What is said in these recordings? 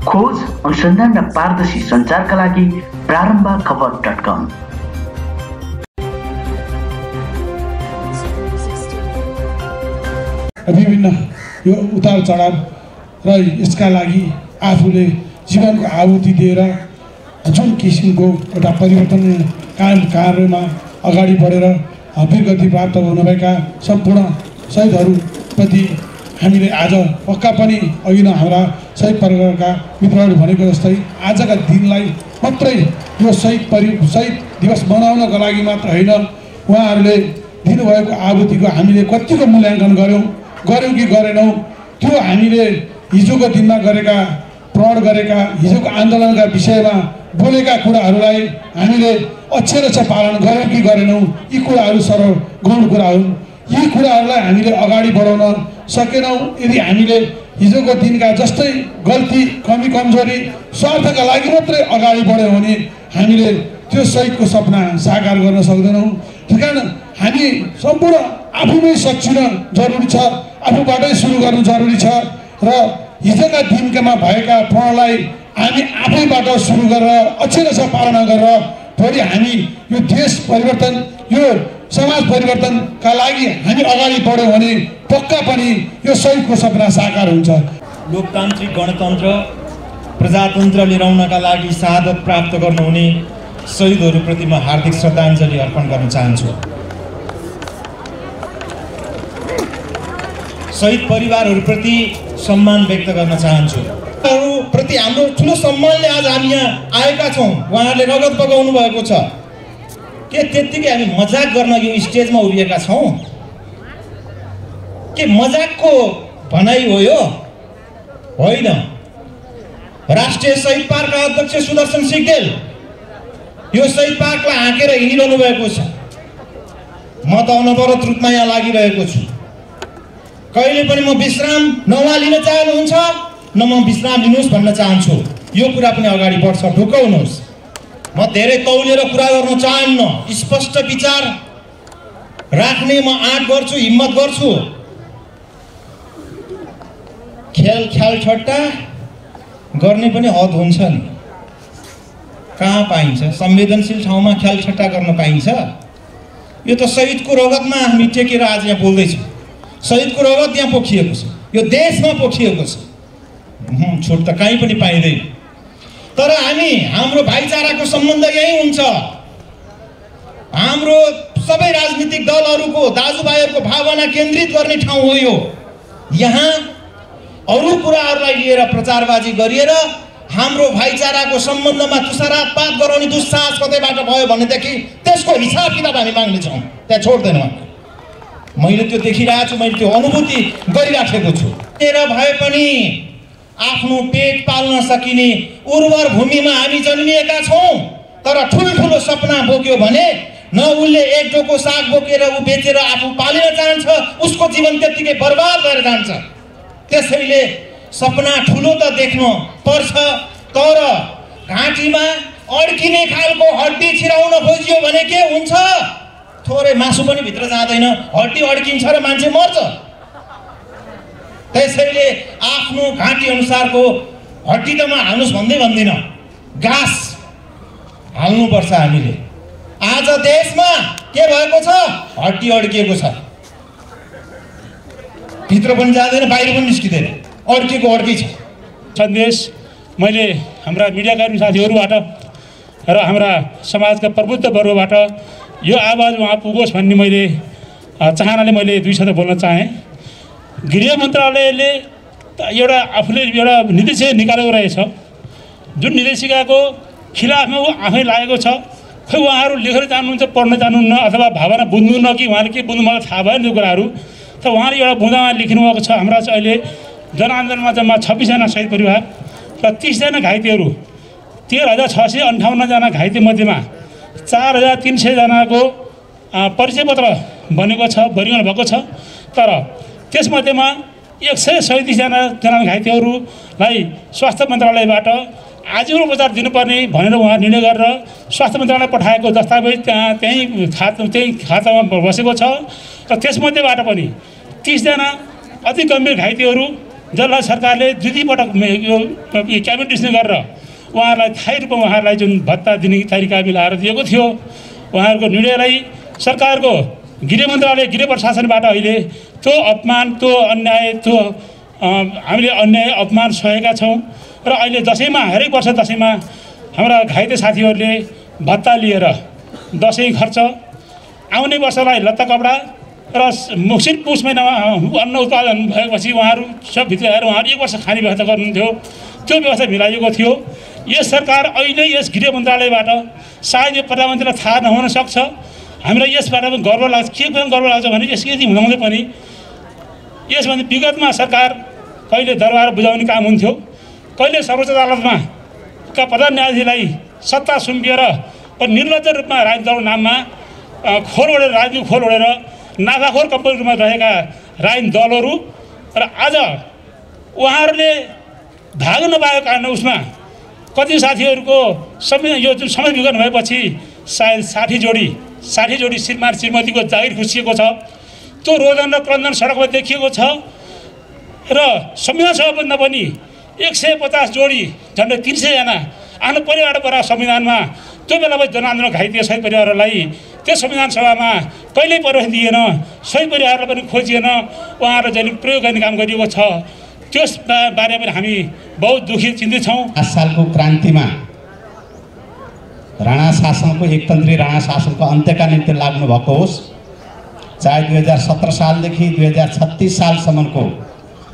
खोज, अनुसन्धान र पारदर्शी सञ्चारका लागि प्रारम्भखबर.com। विभिन्न यो उतार चढाव र यसका लागि आफूले जीवनको आहुति दिएर जुन किसिमको एउटा परिवर्तन कायम कार्यमा अगाडि बढेर वीरगति प्राप्त हुनुभएका सम्पूर्ण शहीदहरूप्रति हामीले आज पक्का पनि अघि नै हाम्रा शहीद परिवारका मित्रहरू भनेको जस्तै आजका दिनलाई मात्रै यो शहीद दिवस मनाउनको लागि मात्र होइन, उहाँहरूले दिनुभएको आहुतिको हामीले कतिको मूल्याङ्कन गऱ्यौँ कि गरेनौँ, त्यो हामीले हिजोको दिनमा गरेका प्रण गरेका हिजोको आन्दोलनका विषयमा बोलेका कुराहरूलाई हामीले अक्षरशः पालन गऱ्यौँ कि गरेनौँ, यी कुराहरू सरल गौण कुरा हुन्। यी कुराहरूलाई हामीले अगाडि बढाउन सकेनौँ यदि हामीले हिजोको दिनका जस्तै गल्ती कमी कमजोरी स्वार्थका लागि मात्रै अगाडि बढ्यौँ भने हामीले त्यो शहीदको सपना साकार गर्न सक्दैनौँ। त्यही कारण हामी सम्पूर्ण आफूमै सच्चिन जरुरी छ, आफूबाटै सुरु गर्नु जरुरी छ र हिजोका दिनमा भएका प्रणलाई हामी आफैबाट सुरु गरेर अक्षरशः पालना गरेर भोलि हामी यो देश परिवर्तन, यो समाज परिवर्तनका लागि हामी अगाडि बढ्यौँ भने पक्का पनि यो शहीदको सपना साकार हुन्छ। लोकतान्त्रिक गणतन्त्र प्रजातन्त्र लिएर लागि शहादत प्राप्त गर्नुहुने शहीदहरूप्रति म हार्दिक श्रद्धाञ्जली अर्पण गर्न चाहन्छु। शहीद परिवारहरूप्रति सम्मान व्यक्त गर्न चाहन्छु। प्रति हाम्रो ठुलो सम्मानले आज हामी यहाँ आएका छौँ। उहाँहरूले रगत बगाउनु भएको छ के त्यत्तिकै हामी मजाक गर्न यो स्टेजमा उभिएका छौँ के? मजाकको भनाइ हो यो? होइन। राष्ट्रिय शहीद पार्कका अध्यक्ष सुदर्शन सिग्देल यो शहीद पार्कलाई हाँकेर हिँडिरहनु भएको छ। म त अनवरत रूपमा यहाँ लागिरहेको छु। कहिले पनि म विश्राम नलिन चाहनुहुन्छ न म विश्राम लिनुहोस् भन्न चाहन्छु। यो कुरा पनि अगाडि बढ्छ, ढुकाउनुहोस्। म धेरै तौलेर कुरा गर्न चाहन्न, स्पष्ट विचार राख्ने म आँट गर्छु, हिम्मत गर्छु। ख्याल ठट्टा गर्ने पनि हद हुन्छ नि। कहाँ पाइन्छ? संवेदनशील ठाउँमा ख्याल ठट्टा गर्न पाइन्छ? यो त शहीदको रगतमा हामी टेकेर आज यहाँ बोल्दैछौँ। शहीदको रगत यहाँ पोखिएको छ, यो देशमा पोखिएको छ। छुट त कहीँ पनि पाइँदैन। तर हाम्रो भाइचाराको सम्बन्ध यही हुन्छ। हाम्रो सबै राजनीतिक दलहरूको दाजुभाइहरूको भावना केन्द्रित गर्ने ठाउँ हो यो। यहाँ अरू कुराहरूलाई लिएर प्रचारबाजी गरिएर हाम्रो भाइचाराको सम्बन्धमा तुषारपात गराउने दुस्साहस कतैबाट भयो भनेदेखि त्यसको हिसाब किताब हामी माग्नेछौँ, त्यहाँ छोड्दैनौँ। मैले त्यो देखिरहेको छु, मैले त्यो अनुभूति गरिराखेको छु। तेरो भए पनि आफ्नो पेट पाल्न सकिने उर्वर भूमिमा हामी जन्मिएका छौँ। तर ठुल्ठुलो सपना बोक्यो भने न उसले एक डोको साग बोकेर ऊ बेचेर आफू पालिन चाहन्छ, उसको जीवन त्यत्तिकै बर्बाद भएर जान्छ। त्यसैले सपना ठुलो त देख्न पर्छ, तर घाँटीमा अड्किने खालको हड्डी छिराउन खोजियो भने के हुन्छ? थोरै मासु पनि भित्र जाँदैन, हड्डी अड्किन्छ र मान्छे मर्छ। त्यसैले आफ्नो घाँटी अनुसारको हड्डी त म हाल्नुहोस् भन्दिनँ, घाँस हाल्नुपर्छ हामीले। आज देशमा के भएको छ? हड्डी अड्किएको छ, भित्र पनि जाँदैन, बाहिर पनि निस्किँदैन, अड्किएको अड्कै छ। सन्देश मैले हाम्रा मिडियाकर्मी साथीहरूबाट र हाम्रा समाजका प्रबुद्ध वर्गबाट यो आवाज उहाँ पुगोस् भन्ने मैले चाहनाले मैले दुई शब्द बोल्न चाहेँ। गृह मन्त्रालयले एउटा आफूले एउटा निर्देशिका निकालेको रहेछ, जुन निर्देशिकाको खिलाफमा आफै लागेको छ। खै उहाँहरू लेखेर जान्नुहुन्छ, पढ्न जान्नुहुन्न अथवा भावना बुझ्नुहुन्न कि उहाँले के बुझ्नु, मलाई थाहा भएन त्यो कुराहरू। त उहाँले एउटा बुँदामा लेख्नुभएको छ, हाम्रा चाहिँ अहिले जनआन्दोलनमा जम्मा 26 जना शहीद परिवार र 30 जना घाइतेहरू, 13,658 जना घाइते मध्येमा 4,300 जनाको परिचय पत्र बनेको छ, बनिरहनु भएको छ। तर त्यसमध्येमा 137 जना घाइतेहरूलाई स्वास्थ्य मन्त्रालयबाट आजीवन उपचार दिनुपर्ने भनेर उहाँ निर्णय गरेर स्वास्थ्य मन्त्रालय पठाएको दस्तावेज त्यही खातामा बसेको छ। र त्यसमध्येबाट पनि 30 जना अति गम्भीर घाइतेहरू जसलाई सरकारले दुई पटक यो क्याबिनेट डिसिजन गरेर उहाँहरूलाई थाहै रूपमा उहाँहरूलाई जुन भत्ता दिने तरिका मिलाएर दिएको थियो, उहाँहरूको निर्णयलाई सरकारको गृह मन्त्रालय गृह प्रशासनबाट अहिले त्यो अपमान, त्यो अन्याय, त्यो हामीले अन्याय अपमान सहेका छौँ। र अहिले दसैँमा हरेक वर्ष दसैँमा हाम्रा घाइते साथीहरूले भत्ता लिएर दसैँ खर्च, आउने वर्षलाई लत्ता कपडा र मुसिर पुस महिनामा अन्न उत्पादन भएपछि उहाँहरू सब भित्र आएर उहाँहरू एक वर्ष खाने व्यवस्था गर्नुहुन्थ्यो। त्यो व्यवस्था मिलाइएको थियो। यस सरकार अहिले यस गृह मन्त्रालयबाट सायद यो प्रधानमन्त्रीलाई थाहा नहुन सक्छ। हामीलाई यसबाट पनि गर्व लाग्छ। के पनि गर्व लाग्छ भने यस यति हुँदाहुँदै पनि यसभन्दा विगतमा सरकार कहिले दरबार बुझाउने काम हुन्थ्यो, कहिले सर्वोच्च अदालतमा का प्रधान न्यायाधीशलाई सत्ता सुम्पिएर निर्लज्ज रूपमा राजनीतिक दलको नाममा खोल ओढेर राजनीतिक खोल ओढेर नाफाखोर कम्पनीमा रहेका राजनीतिक दलहरू र आज उहाँहरूले भाग नपाएको कारण उसमा कति साथीहरूको संविधान यो जुन समय विघटन भएपछि सायद 60 जोडी श्रीमान श्रीमतीको जागिर खुसिएको छ। त्यो रोदन र क्रन्दन सडकमा देखिएको छ र संविधान सभाभन्दा पनि 150 जोडी झन्डै 300 जना आफ्नो परिवारबाट परेर संविधानमा त्यो बेला जनआन्दोलन घाइते शहीद परिवारहरूलाई त्यो संविधान सभामा कहिल्यै प्रवेश दिएन। शहीद परिवारलाई पनि खोजिएन। उहाँहरूलाई जहिले प्रयोग गर्ने काम गरिएको छ। त्यस बारेमा पनि हामी बहुत दुखी चिन्तित छौँ। 5 सालको क्रान्तिमा राणा शासनको एकतन्त्री राणा शासनको अन्त्यका निम्ति लाग्नु भएको होस्, चाहे 2017 सालदेखि 2036 सालसम्मको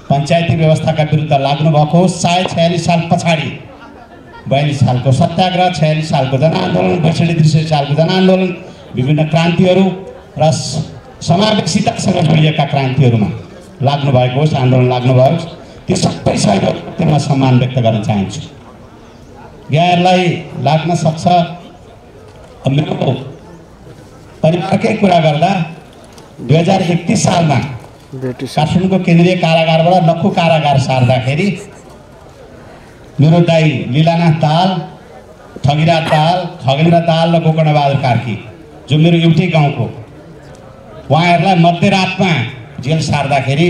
पञ्चायती व्यवस्थाका विरुद्ध लाग्नु भएको होस्, चाहे 46 साल पछाडि 42 सालको सत्याग्रह, 46 सालको जनआन्दोलन, 62 सालको जनआन्दोलन, विभिन्न क्रान्तिहरू र समावेशितासँग जोडिएका क्रान्तिहरूमा लाग्नु भएको होस्, आन्दोलन लाग्नु भएको होस्, ती सबै सहयोगमा सम्मान व्यक्त गर्न चाहन्छु। यहाँहरूलाई लाग्न सक्छ मेरो परिवारकै कुरा गर्दा 2031 सालमा काठमाडौँको केन्द्रीय कारागारबाट नक्खु कारागार सार्दाखेरि मेरो दाइ लीलानाथ दाहाल, ठगिराज दाहाल, खगेन्द्र दाहाल र गोकर्णबहादुर कार्की जो मेरो एउटै गाउँको, उहाँहरूलाई मध्यरातमा जेल सार्दाखेरि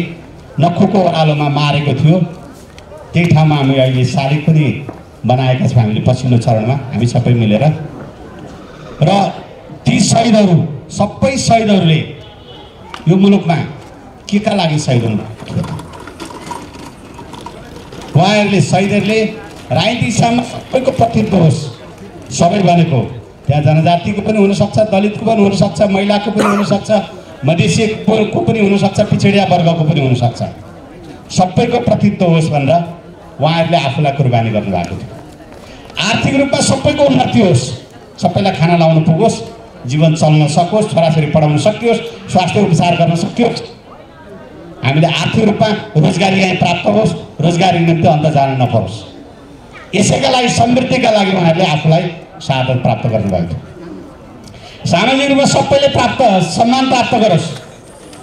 नक्खुको ओह्रालोमा मारेको थियो। त्यही ठाउँमा हामी अहिले शालिग पनि बनाएका छौँ हामीले पछिल्लो चरणमा हामी सबै मिलेर। र ती शहीदहरू सबै शहीदहरूले यो मुलुकमा के का लागि शहीद हुनुभएको थियो? उहाँहरूले शहीदहरूले राजनीतिसँग सबैको प्रतिनिधित्व होस्। सबै भनेको त्यहाँ जनजातिको पनि हुनसक्छ, दलितको पनि हुनसक्छ, महिलाको पनि हुनसक्छ, मधेसीको पनि हुनसक्छ, पिछडिया वर्गको पनि हुनसक्छ। सबैको प्रतिनिधित्व होस् भनेर उहाँहरूले आफूलाई कुर्बानी गर्नुभएको थियो। आर्थिक रूपमा सबैको उन्नति होस्, सबैलाई खाना लाउनु पुगोस्, जीवन चल्न सकोस्, छोराछोरी पढाउन सकियोस्, स्वास्थ्य उपचार गर्न सकियोस्, हामीले आर्थिक रूपमा रोजगारी यहाँ प्राप्त होस्, रोजगारी निम्ति अन्त जान नपरोस्। यसैका लागि समृद्धिका लागि उहाँहरूले आफूलाई शहादत प्राप्त गर्नुभएको थियो। सामाजिक रूपमा सबैले सम्मान प्राप्त गरोस्,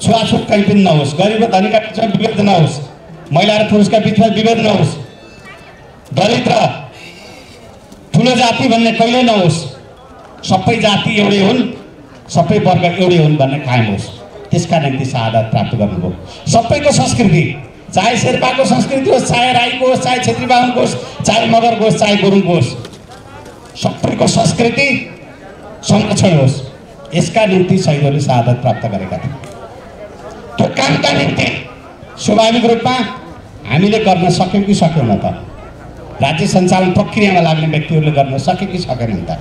छुवाछुत कहीँ पनि नहोस्, गरिब र धनीका बिचमा विभेद नहोस्, महिला र पुरुषका बिचमा विभेद नहोस्, दलित र ठुलो जाति भन्ने कहिल्यै नहोस्, सबै जाति एउटै हुन्, सबै वर्ग एउटै हुन् भन्ने कायम होस्। त्यसका निम्ति शहादत प्राप्त गर्नुभयो। सबैको संस्कृति, चाहे शेर्पाको संस्कृति होस्, चाहे राईको होस्, चाहे छेत्री बाहुनको होस्, चाहे मगरको होस्, चाहे गुरुङको होस्, सबैको संस्कृति संरक्षण होस्, यसका निम्ति शहीदहरूले शहादत प्राप्त गरेका थिए। त्यो कामका निम्ति स्वाभाविक रूपमा हामीले गर्न सक्यौँ कि सकेनौँ त? राज्य सञ्चालन प्रक्रियामा लाग्ने व्यक्तिहरूले गर्न सके कि सकेनन् त?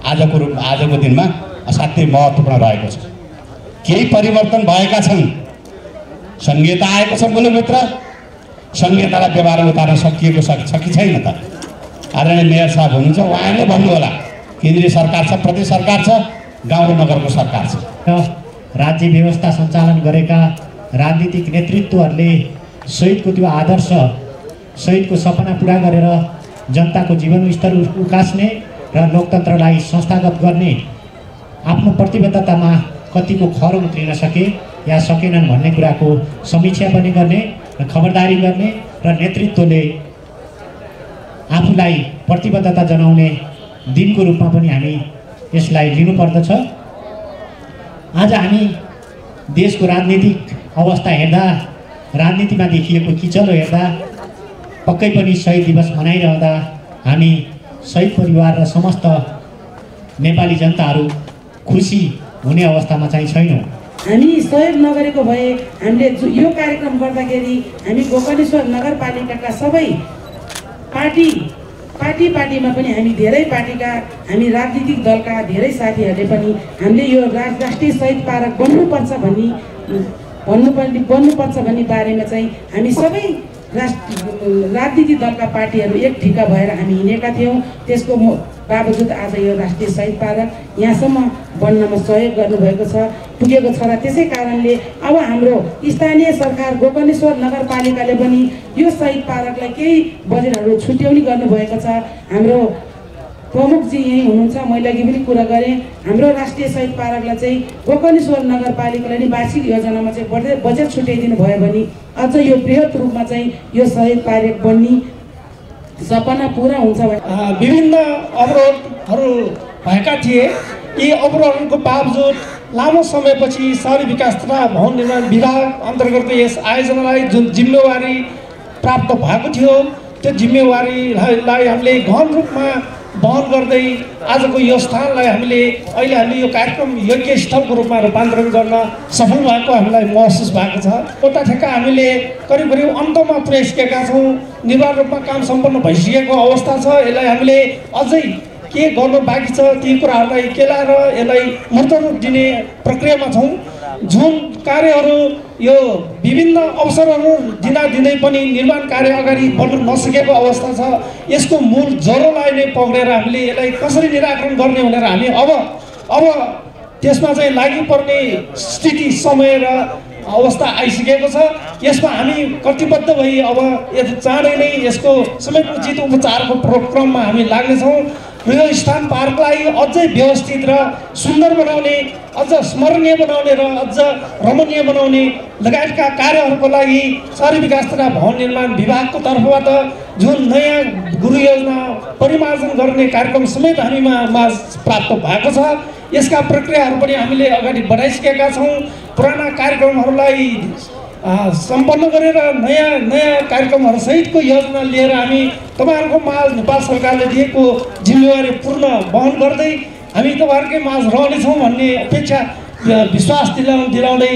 आजको दिनमा असाध्यै महत्त्वपूर्ण रहेको छ। केही परिवर्तन भएका छन्, संहिता आएको छ मुलुकभित्र, संहितालाई व्यवहारमा उतार्न सकिएको छ कि छैन त? आदरणीय मेयर साहब हुनुहुन्छ, उहाँले भन्नु होला, केन्द्रीय सरकार छ, प्रदेश सरकार छ, गाउँ र नगरको सरकार छ। राज्य व्यवस्था सञ्चालन गरेका राजनीतिक नेतृत्वहरूले शहीदको त्यो आदर्श, शहीदको सपना पुरा गरेर जनताको जीवन स्तर उकास्ने र लोकतन्त्रलाई संस्थागत गर्ने आफ्नो प्रतिबद्धतामा कतिको खर उत्रिन सके या सकेनन् भन्ने कुराको समीक्षा पनि गर्ने र खबरदारी गर्ने र नेतृत्वले आफूलाई प्रतिबद्धता जनाउने दिनको रूपमा पनि हामी यसलाई लिनुपर्दछ। आज हामी देशको राजनीतिक अवस्था हेर्दा राजनीतिमा देखिएको किचलो हेर्दा पक्कै पनि शहीद दिवस मनाइरहँदा हामी शहीद परिवार र समस्त नेपाली जनताहरू खुसी हुने अवस्थामा चाहिँ छैनौँ। हामी सहयोग नगरेको भए हामीले यो कार्यक्रम गर्दाखेरि हामी गोकर्णेश्वर नगरपालिकाका सबै पार्टीमा पनि हामी धेरै पार्टीका हामी राजनीतिक दलका धेरै साथीहरूले पनि हामीले यो राष्ट्रिय शहीद पार्क बन्नुपर्छ भन्ने बारेमा चाहिँ हामी सबै राजनीतिक दलका पार्टीहरू एक ठिक्का भएर हामी हिँडेका थियौँ। त्यसको बावजुद आज यो राष्ट्रिय शहीद पार्क यहाँसम्म बन्नमा सहयोग गर्नुभएको छ, पुगेको छ। र त्यसै कारणले अब हाम्रो स्थानीय सरकार गोकर्णेश्वर नगरपालिकाले पनि यो शहीद पार्कलाई केही बजेटहरू छुट्याउने गर्नुभएको छ। हाम्रो प्रमुखजी यहीँ हुनुहुन्छ, मैले अघि पनि कुरा गरेँ। हाम्रो राष्ट्रिय शहीद पार्कलाई चाहिँ गोकर्णेश्वर नगरपालिकाले नि वार्षिक योजनामा चाहिँ बजेट छुट्याइदिनु भयो भने अझ यो बृहत रूपमा चाहिँ यो शहीद पार्क बन्ने सपना पुरा हुन्छ। विभिन्न अवरोधहरू भएका थिए। यी अवरोधहरूको बावजुद लामो समयपछि शहरी विकास तथा भवन निर्माण विभाग अन्तर्गत यस आयोजनालाई जुन जिम्मेवारी प्राप्त भएको थियो त्यो जिम्मेवारीलाई हामीले गहन रूपमा वहन गर्दै आजको यो स्थानलाई हामीले यो कार्यक्रम योग्य स्थलको रूपमा रूपान्तरण गर्न सफल भएको हामीलाई महसुस भएको छ। एउटा ठेक्का हामीले करिब अन्तमा पुर्याइसकेका छौँ। निर्माण रूपमा काम सम्पन्न भइसकेको अवस्था छ। यसलाई हामीले अझै के गर्नु बाँकी छ ती कुराहरूलाई केलाएर यसलाई मूर्त रूप दिने प्रक्रियामा छौँ। जुन कार्यहरू यो विभिन्न अवसरहरू दिँदै पनि निर्माण कार्य अगाडि बढ्न नसकेको अवस्था छ। यसको मूल जरोलाई नै पक्रेर हामीले यसलाई कसरी निराकरण गर्ने भनेर हामी अब त्यसमा चाहिँ लागि पर्ने स्थिति समय र अवस्था आइसकेको छ। यसमा हामी कटिबद्ध भई अब चाँडै नै यसको समेत उचित उपचारको क्रममा हामी लाग्नेछौँ। यो स्थान पार्कलाई अझै व्यवस्थित र सुन्दर बनाउने, अझ स्मरणीय बनाउने र अझ रमणीय बनाउने लगायतका कार्यहरूको लागि शहरी विकास तथा भवन निर्माण विभागको तर्फबाट जुन नयाँ गुरु योजना परिमार्जन गर्ने कार्यक्रम समेत हामीमा प्राप्त भएको छ। यसका प्रक्रियाहरू पनि हामीले अगाडि बढाइसकेका छौँ। पुराना कार्यक्रमहरूलाई सम्पन्न गरेर नयाँ कार्यक्रमहरू सहितको योजना लिएर हामी तपाईँहरूको माझ नेपाल सरकारले दिएको जिम्मेवारी पूर्ण वहन गर्दै हामी तपाईँहरूकै माझ रहनेछौँ भन्ने अपेक्षा विश्वास दिलाउँदै